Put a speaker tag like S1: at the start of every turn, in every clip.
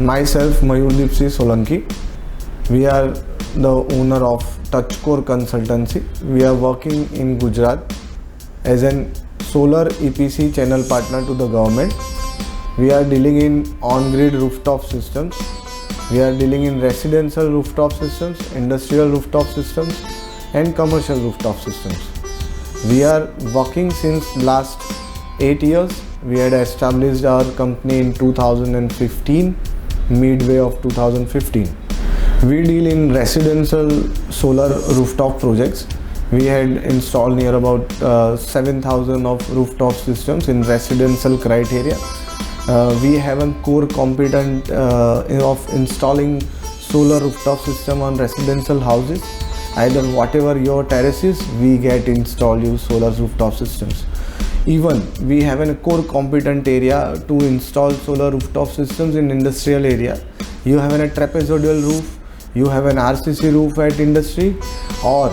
S1: Myself, Mayurdeep Solanki. We are the owner of Touchcore Consultancy. We are working in Gujarat as an solar EPC channel partner to the government. We are dealing in on-grid rooftop systems. We are dealing in residential rooftop systems, industrial rooftop systems, and commercial rooftop systems. We are working since last 8 years. We had established our company in 2015, midway of 2015. We deal in residential solar rooftop projects. We had installed near about 7,000 of rooftop systems in residential criteria. We have a core competent of installing solar rooftop system on residential houses. Either whatever your terrace is, we get install you solar rooftop systems. Even we have a core competent area to install solar rooftop systems in industrial area. You have a trapezoidal roof, you have an RCC roof at industry, or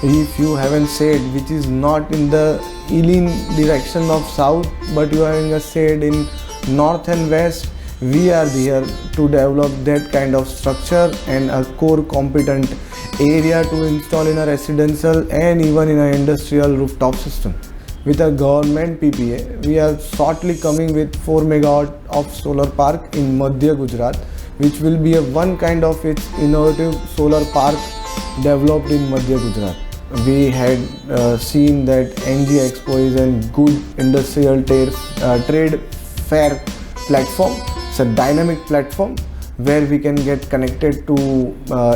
S1: if you have a shade which is not in the lean direction of south, but you are having a shade in north and west, we are there to develop that kind of structure and a core competent area to install in a residential and even in an industrial rooftop system. With a government PPA, we are shortly coming with 4 megawatt of solar park in Madhya Gujarat, which will be a one kind of its innovative solar park developed in Madhya Gujarat. We had seen that Engiexpo is a good industrial trade fair platform. It's a dynamic platform where we can get connected to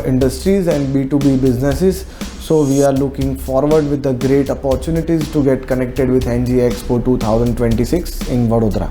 S1: industries and B2B businesses. So we are looking forward with the great opportunities to get connected with Engiexpo 2026 in Vadodara.